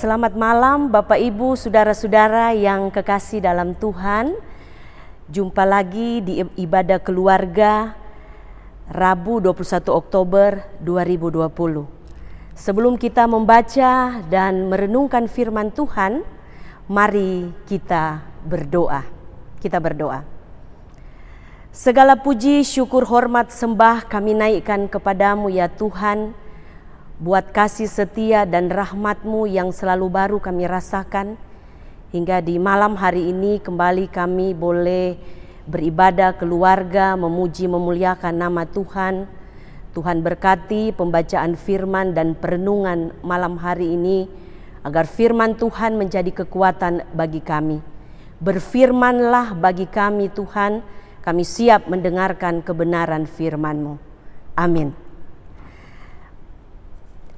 Selamat malam Bapak Ibu, Saudara-saudara yang kekasih dalam Tuhan. Jumpa lagi di ibadah keluarga Rabu 21 Oktober 2020. Sebelum kita membaca dan merenungkan firman Tuhan, mari kita berdoa. Kita berdoa. Segala puji, syukur, hormat, sembah kami naikkan kepadamu ya Tuhan, buat kasih setia dan rahmat-Mu yang selalu baru kami rasakan. Hingga di malam hari ini kembali kami boleh beribadah keluarga, memuji memuliakan nama Tuhan. Tuhan berkati pembacaan firman dan perenungan malam hari ini, agar firman Tuhan menjadi kekuatan bagi kami. Berfirmanlah bagi kami Tuhan, kami siap mendengarkan kebenaran firman-Mu. Amin.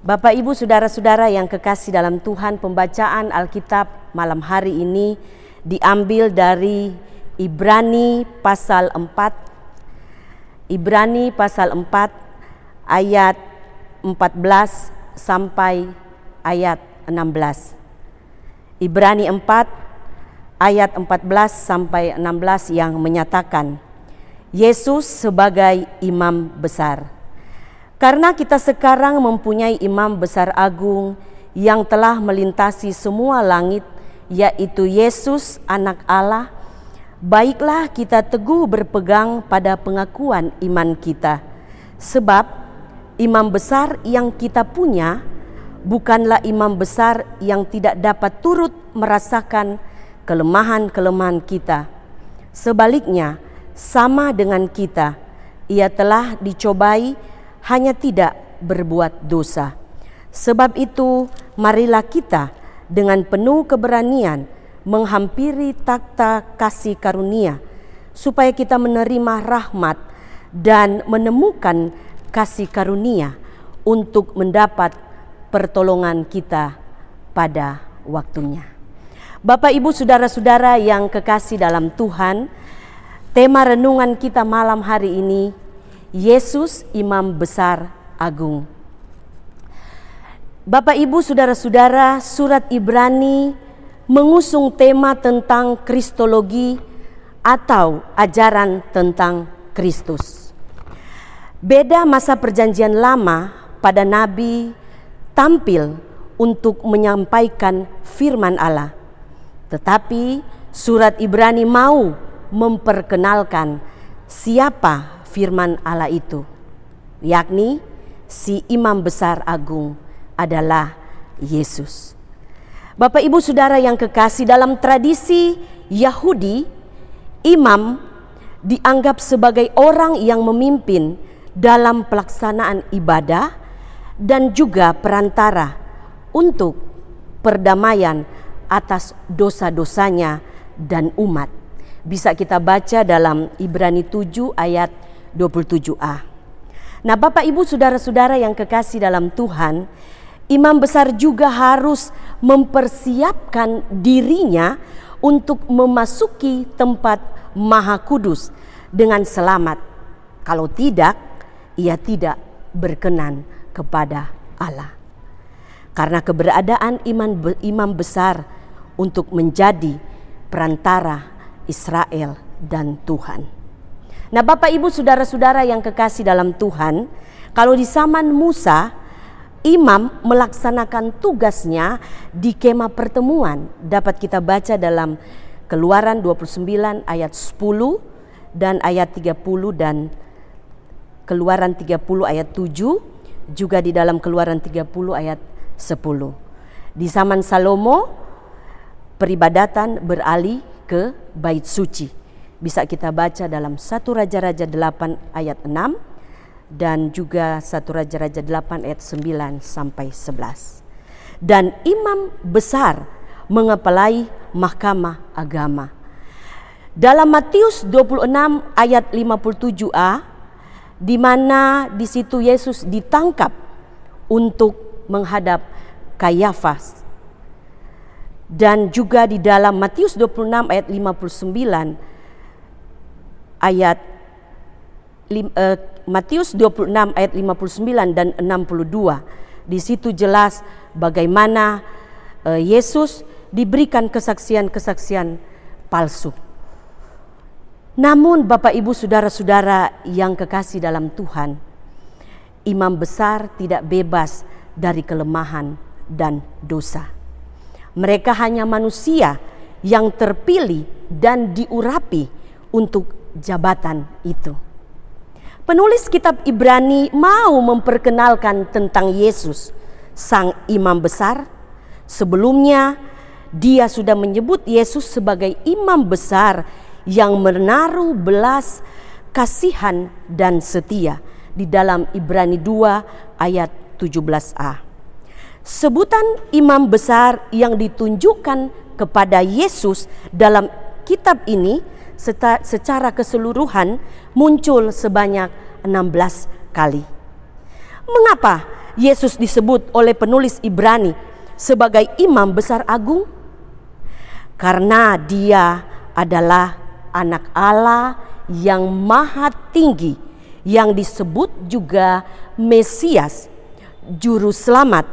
Bapak, Ibu, Saudara-saudara yang kekasih dalam Tuhan, pembacaan Alkitab malam hari ini diambil dari Ibrani pasal 4. Ibrani pasal 4 ayat 14 sampai ayat 16. Ibrani 4 ayat 14 sampai 16 yang menyatakan Yesus sebagai imam besar. Karena kita sekarang mempunyai imam besar agung yang telah melintasi semua langit, yaitu Yesus anak Allah, baiklah kita teguh berpegang pada pengakuan iman kita. Sebab imam besar yang kita punya bukanlah imam besar yang tidak dapat turut merasakan kelemahan-kelemahan kita. Sebaliknya, sama dengan kita, ia telah dicobai hanya tidak berbuat dosa. Sebab itu, marilah kita dengan penuh keberanian menghampiri takhta kasih karunia, supaya kita menerima rahmat dan menemukan kasih karunia untuk mendapat pertolongan kita pada waktunya. Bapak, Ibu, Saudara-saudara yang kekasih dalam Tuhan, tema renungan kita malam hari ini, Yesus Imam Besar Agung. Bapak, Ibu, Saudara-saudara, surat Ibrani mengusung tema tentang kristologi atau ajaran tentang Kristus. Beda masa perjanjian lama pada nabi tampil untuk menyampaikan firman Allah. Tetapi surat Ibrani mau memperkenalkan siapa firman Allah itu, yakni si imam besar agung adalah Yesus. Bapak, Ibu, Saudara yang kekasih, dalam tradisi Yahudi, imam dianggap sebagai orang yang memimpin dalam pelaksanaan ibadah dan juga perantara untuk perdamaian atas dosa-dosanya dan umat. Bisa kita baca dalam Ibrani 7 ayat 27a. Nah, Bapak, Ibu, Saudara-saudara yang kekasih dalam Tuhan, imam besar juga harus mempersiapkan dirinya untuk memasuki tempat Maha Kudus dengan selamat. Kalau tidak, ia tidak berkenan kepada Allah. Karena keberadaan imam besar untuk menjadi perantara Israel dan Tuhan. Nah, Bapak, Ibu, Saudara-saudara yang kekasih dalam Tuhan, kalau di zaman Musa, imam melaksanakan tugasnya di kemah pertemuan. Dapat kita baca dalam Keluaran 29 ayat 10 dan ayat 30 dan Keluaran 30 ayat 7, juga di dalam Keluaran 30 ayat 10. Di zaman Salomo, peribadatan beralih ke bait suci. Bisa kita baca dalam 1 Raja-Raja 8 ayat 6 dan juga 1 Raja-Raja 8 ayat 9 sampai 11. Dan imam besar mengepalai mahkamah agama. Dalam Matius 26 ayat 57a, di mana di situ Yesus ditangkap untuk menghadap Kayafas. Dan juga di dalam Matius 26 ayat 59 ayat Matius 26 ayat 59 dan 62. Di situ jelas bagaimana Yesus diberikan kesaksian-kesaksian palsu. Namun Bapak Ibu saudara-saudara yang kekasih dalam Tuhan, imam besar tidak bebas dari kelemahan dan dosa. Mereka hanya manusia yang terpilih dan diurapi untuk jabatan itu. Penulis kitab Ibrani mau memperkenalkan tentang Yesus, sang imam besar. Sebelumnya, dia sudah menyebut Yesus sebagai imam besar yang menaruh belas kasihan dan setia di dalam Ibrani 2 ayat 17a. Sebutan imam besar yang ditunjukkan kepada Yesus dalam kitab ini secara keseluruhan muncul sebanyak 16 kali. Mengapa Yesus disebut oleh penulis Ibrani sebagai imam besar agung? Karena dia adalah anak Allah yang maha tinggi, yang disebut juga Mesias, juru selamat,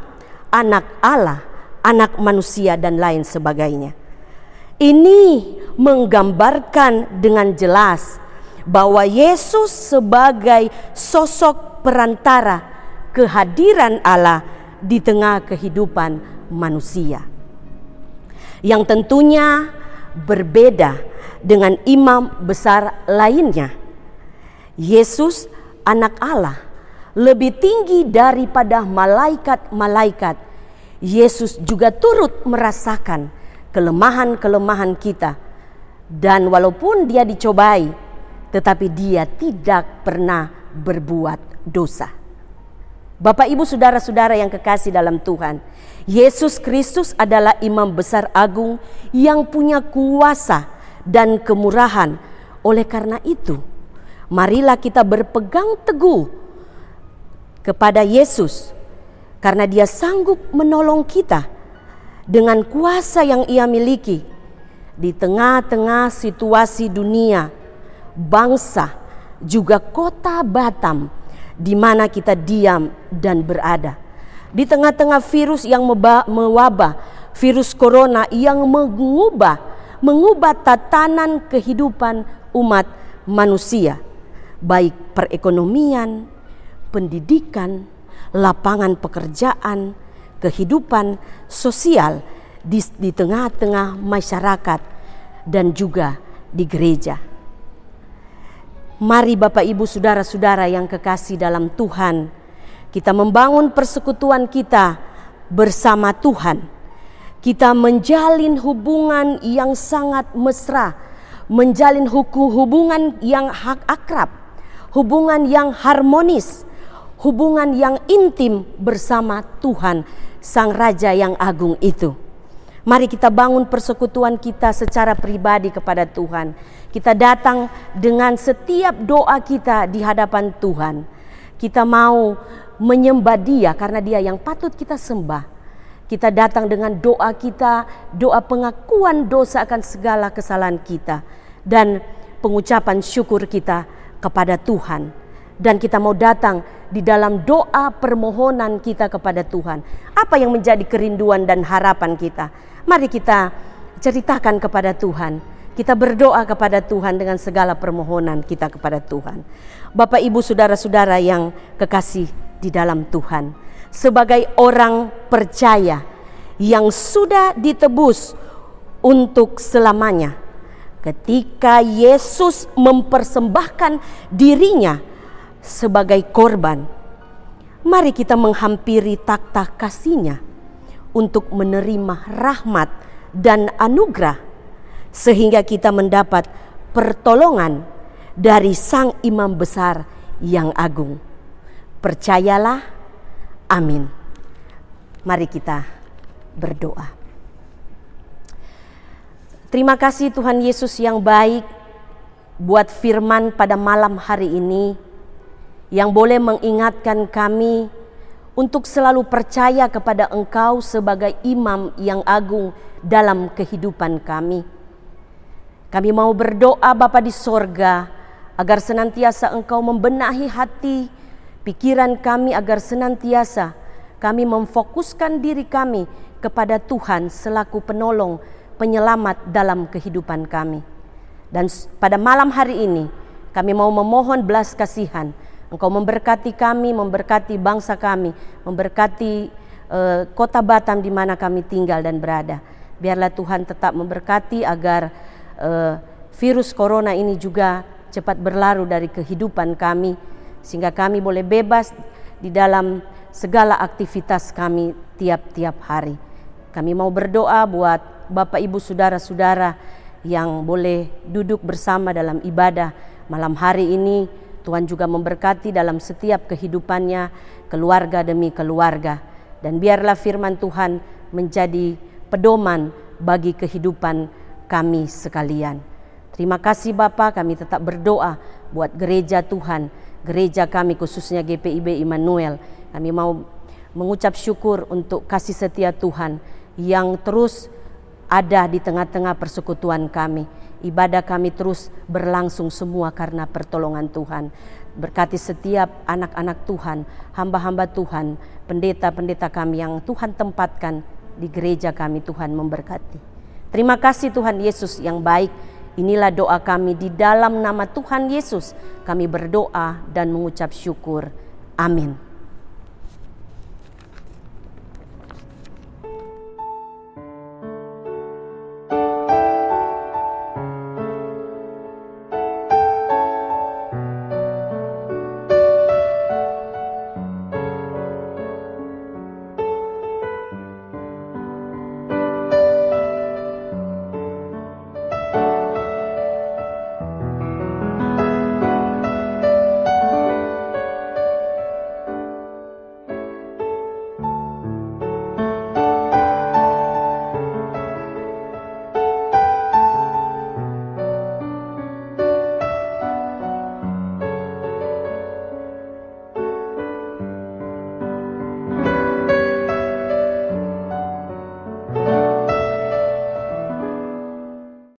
anak Allah, anak manusia, dan lain sebagainya. Ini menggambarkan dengan jelas bahwa Yesus sebagai sosok perantara kehadiran Allah di tengah kehidupan manusia, yang tentunya berbeda dengan imam besar lainnya. Yesus, anak Allah, lebih tinggi daripada malaikat-malaikat. Yesus juga turut merasakan kelemahan-kelemahan kita. Dan walaupun dia dicobai, tetapi dia tidak pernah berbuat dosa. Bapak Ibu saudara-saudara yang kekasih dalam Tuhan, Yesus Kristus adalah imam besar agung yang punya kuasa dan kemurahan. Oleh karena itu, marilah kita berpegang teguh kepada Yesus, karena dia sanggup menolong kita dengan kuasa yang ia miliki di tengah-tengah situasi dunia, bangsa, juga kota Batam di mana kita diam dan berada. Di tengah-tengah virus yang mewabah, virus corona yang mengubah tatanan kehidupan umat manusia, baik perekonomian, pendidikan, lapangan pekerjaan, kehidupan sosial di tengah-tengah masyarakat, dan juga di gereja. Mari Bapak Ibu saudara-saudara yang kekasih dalam Tuhan, kita membangun persekutuan kita bersama Tuhan. Kita menjalin hubungan yang sangat mesra, menjalin hubungan yang akrab, hubungan yang harmonis, hubungan yang intim bersama Tuhan, Sang Raja yang agung itu. Mari kita bangun persekutuan kita secara pribadi kepada Tuhan. Kita datang dengan setiap doa kita di hadapan Tuhan. Kita mau menyembah Dia karena Dia yang patut kita sembah. Kita datang dengan doa kita, doa pengakuan dosa akan segala kesalahan kita, dan pengucapan syukur kita kepada Tuhan. Dan kita mau datang di dalam doa permohonan kita kepada Tuhan. Apa yang menjadi kerinduan dan harapan kita? Mari kita ceritakan kepada Tuhan. Kita berdoa kepada Tuhan dengan segala permohonan kita kepada Tuhan. Bapak Ibu saudara-saudara yang kekasih di dalam Tuhan, sebagai orang percaya yang sudah ditebus untuk selamanya, ketika Yesus mempersembahkan dirinya sebagai korban, mari kita menghampiri takhta kasih-Nya untuk menerima rahmat dan anugerah, sehingga kita mendapat pertolongan dari Sang Imam Besar yang agung. Percayalah, amin. Mari kita berdoa. Terima kasih Tuhan Yesus yang baik buat firman pada malam hari ini, yang boleh mengingatkan kami untuk selalu percaya kepada Engkau sebagai imam yang agung dalam kehidupan kami. Kami mau berdoa Bapa di sorga, agar senantiasa Engkau membenahi hati, pikiran kami, agar senantiasa kami memfokuskan diri kami kepada Tuhan selaku penolong, penyelamat dalam kehidupan kami. Dan pada malam hari ini kami mau memohon belas kasihan, Engkau memberkati kami, memberkati bangsa kami, memberkati kota Batam di mana kami tinggal dan berada. Biarlah Tuhan tetap memberkati agar virus corona ini juga cepat berlalu dari kehidupan kami, sehingga kami boleh bebas di dalam segala aktivitas kami tiap-tiap hari. Kami mau berdoa buat Bapak Ibu saudara-saudara yang boleh duduk bersama dalam ibadah malam hari ini. Tuhan juga memberkati dalam setiap kehidupannya, keluarga demi keluarga. Dan biarlah firman Tuhan menjadi pedoman bagi kehidupan kami sekalian. Terima kasih Bapa, kami tetap berdoa buat gereja Tuhan, gereja kami khususnya GPIB Immanuel. Kami mau mengucap syukur untuk kasih setia Tuhan yang terus ada di tengah-tengah persekutuan kami. Ibadah kami terus berlangsung semua karena pertolongan Tuhan. Berkati setiap anak-anak Tuhan, hamba-hamba Tuhan, pendeta-pendeta kami yang Tuhan tempatkan di gereja kami. Tuhan memberkati. Terima kasih Tuhan Yesus yang baik. Inilah doa kami di dalam nama Tuhan Yesus. Kami berdoa dan mengucap syukur. Amin.